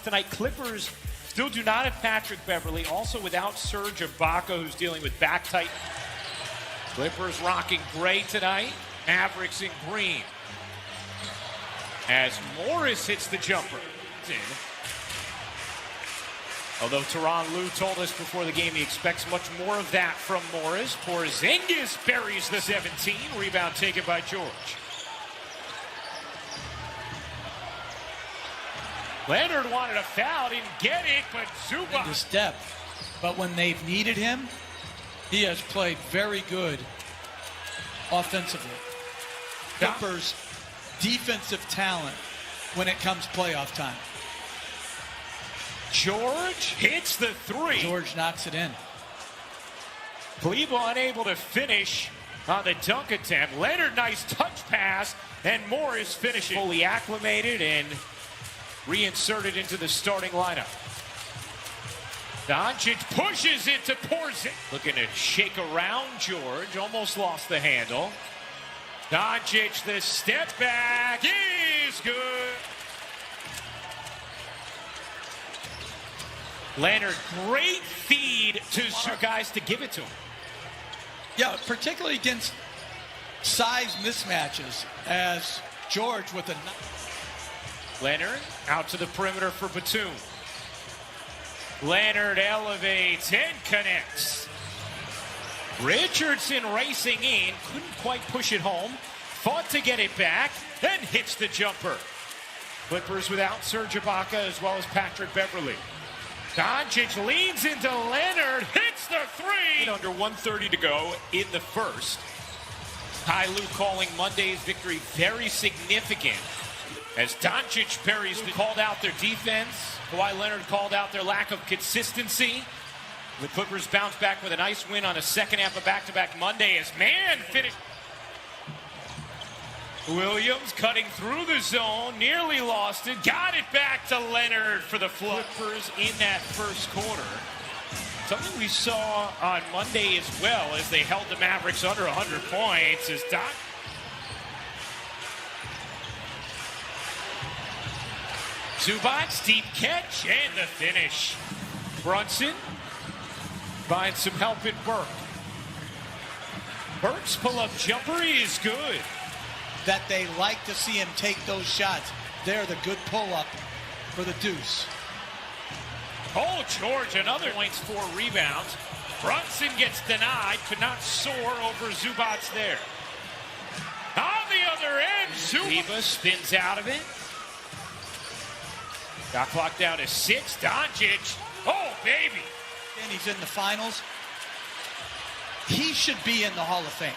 tonight. Clippers still do not have Patrick Beverley, also without Serge Ibaka, who's dealing with back tight. Clippers rocking gray tonight, Mavericks in green. As Morris hits the jumper. Although Tyronn Lue told us before the game he expects much more of that from Morris. Porzingis buries the 17. Rebound taken by George. Leonard wanted a foul, didn't get it, but Zubac. His depth. But when they've needed him, he has played very good offensively. Clippers' defensive talent when it comes playoff time. George hits the three. George knocks it in. Cleveland unable to finish on the dunk attempt. Leonard, nice touch pass, and Morris finishes. Fully acclimated and reinserted into the starting lineup. Doncic pushes it to Porzingis. Looking to shake around George. Almost lost the handle. Doncic, the step back is good. Leonard, great feed to guys to give it to him. Yeah, particularly against size mismatches, as George with a... Leonard out to the perimeter for Batum. Leonard elevates and connects. Richardson racing in, couldn't quite push it home, fought to get it back, then hits the jumper. Clippers without Serge Ibaka as well as Patrick Beverley. Doncic leans into Leonard, hits the three. Under 1:30 to go in the first. Ty Lue calling Monday's victory very significant as Doncic buries called out their defense. Kawhi Leonard called out their lack of consistency. The Clippers bounce back with a nice win on a second half of back-to-back Monday as man finished. Williams cutting through the zone, nearly lost it, got it back to Leonard for the Clippers in that first quarter. Something we saw on Monday as well as they held the Mavericks under 100 points as Zubac's deep catch and the finish. Brunson finds some help in Burke. Burke's pull-up jumper is good. That they like to see him take those shots. They're the good pull-up for the deuce. Oh, George, another points, 4 rebounds. Brunson gets denied, could not soar over Zubac there. On the other end, Zubac spins out of it. Got clock down to 6. Doncic, oh, baby. And he's in the finals. He should be in the Hall of Fame.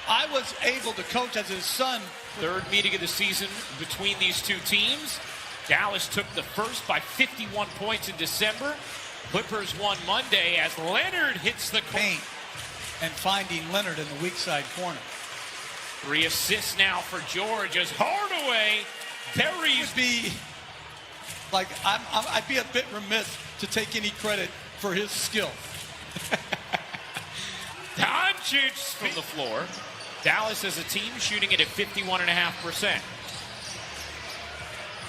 I was able to coach as his son. Third meeting of the season between these two teams. Dallas took the first by 51 points in December. Clippers won Monday as Leonard hits the paint and finding Leonard in the weak side corner. 3 assists now for George as Hardaway buries. I'd be a bit remiss to take any credit for his skill. Doncic from the floor. Dallas as a team shooting it at 51.5%.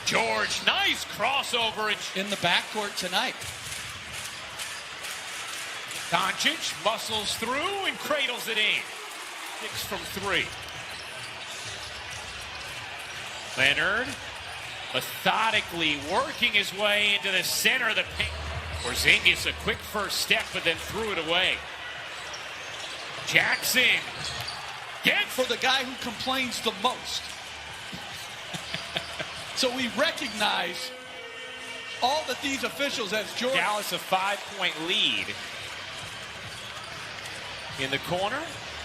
George, nice crossover. In the backcourt tonight. Doncic muscles through and cradles it in. 6 from 3. Leonard methodically working his way into the center of the paint. Porzingis a quick first step, but then threw it away. Jackson gets for the guy who complains the most. So we recognize all that these officials as George. Dallas a 5-point lead. In the corner,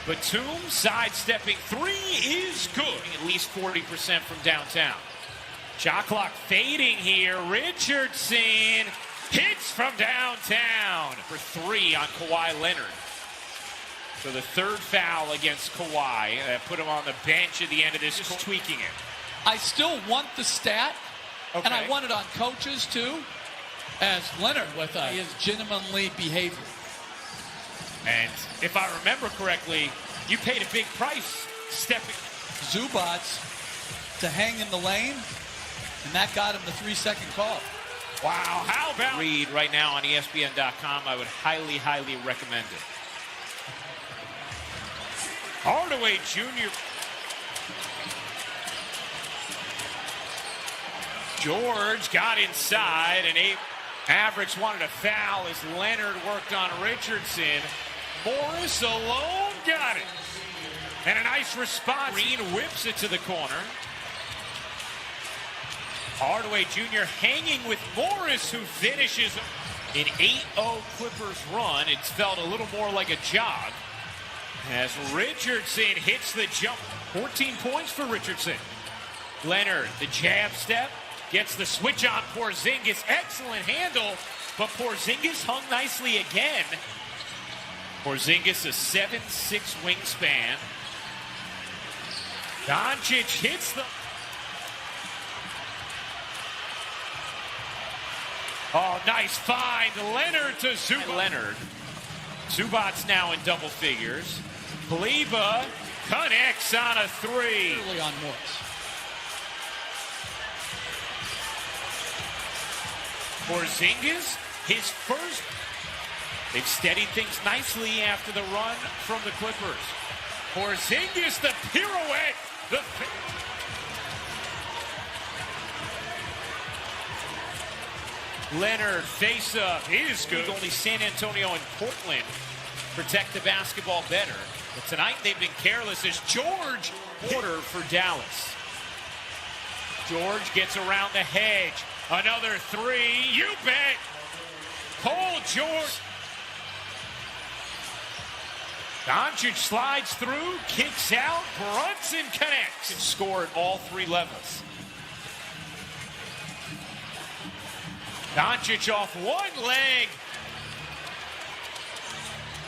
Batum sidestepping 3 is good. At least 40% from downtown. Shot clock fading here. Richardson hits from downtown for 3 on Kawhi Leonard. So the third foul against Kawhi. Put him on the bench at the end of this. Just tweaking it. I still want the stat, okay. And I want it on coaches too, as Leonard with his gentlemanly behavior. And if I remember correctly, you paid a big price stepping. Zubac to hang in the lane And that got him the 3-second call. Wow, how about read right now on ESPN.com? I would highly, highly recommend it. Hardaway Jr. George got inside, and Mavericks wanted a foul as Leonard worked on Richardson. Morris alone got it. And a nice response. Green whips it to the corner. Hardaway Jr. hanging with Morris, who finishes an 8-0 Clippers run. It's felt a little more like a jog as Richardson hits the jump. 14 points for Richardson. Leonard, the jab step, gets the switch on Porzingis. Excellent handle, but Porzingis hung nicely again. Porzingis, a 7'6" wingspan. Doncic hits the... Oh, nice find. Leonard to Zubac. Leonard. Zubac's now in double figures. Kleber connects on a three. Early on Morris. Porzingis, his first. They've steadied things nicely after the run from the Clippers. Porzingis, the pirouette. The Leonard face-up is good. Only San Antonio and Portland protect the basketball better. But tonight they've been careless as George Porter for Dallas. George gets around the hedge. Another three. You bet. Paul George. Doncic slides through, kicks out. Brunson connects and score at all three levels. Doncic off one leg.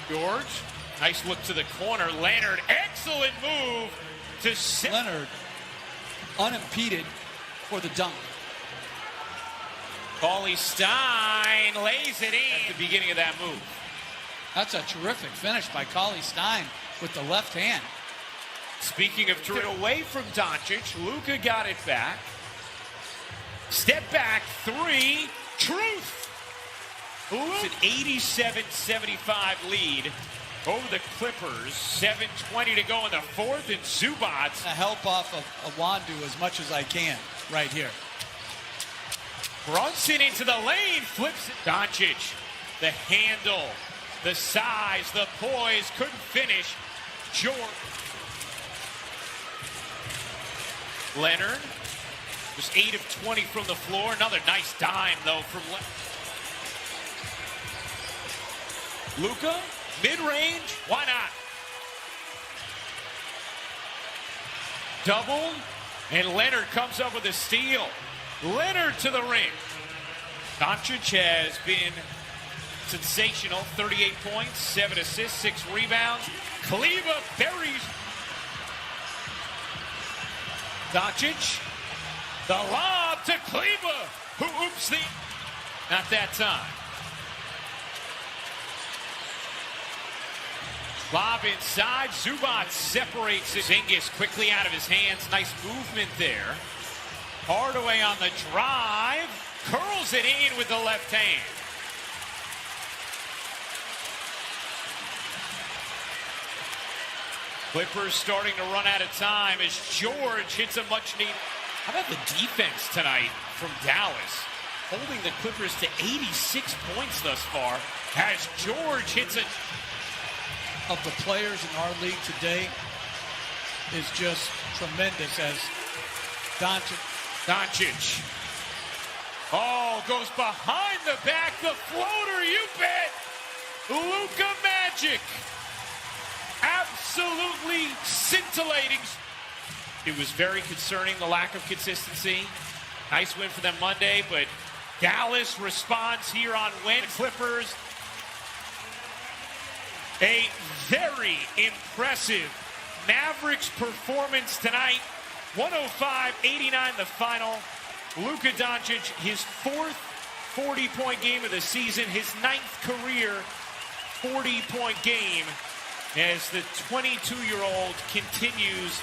George, nice look to the corner. Leonard, excellent move to set. Leonard, unimpeded for the dunk. Cauley Stein lays it in at the beginning of that move. That's a terrific finish by Cauley Stein with the left hand. Speaking of terrific, away from Doncic, Luka got it back. Step back, three. Truth. It's an 87-75 lead over the Clippers. 7:20 to go in the fourth, and Zubac. A help off of Awandu as much as I can right here. Brunson into the lane, flips it. Doncic, the handle, the size, the poise, couldn't finish. George. Leonard. Was 8 of 20 from the floor. Another nice dime, though, from Luka. Mid-range. Why not? Double. And Leonard comes up with a steal. Leonard to the ring. Doncic has been sensational. 38 points, 7 assists, 6 rebounds. Kleber buries. Doncic. The lob to Kleber, who oops the... Not that time. Lob inside. Zubac separates Porzingis quickly out of his hands. Nice movement there. Hardaway on the drive. Curls it in with the left hand. Clippers starting to run out of time as George hits a much-needed... How about the defense tonight from Dallas? Holding the Clippers to 86 points thus far as George hits it. Of the players in our league today is just tremendous as Doncic. Oh, goes behind the back. The floater, you bet. Luka Magic. Absolutely scintillating. It was very concerning, the lack of consistency. Nice win for them Monday, but Dallas responds here on Wednesday. Clippers, a very impressive Mavericks performance tonight. 105-89 the final. Luka Doncic, his fourth 40-point game of the season, his 9th career 40-point game as the 22-year-old continues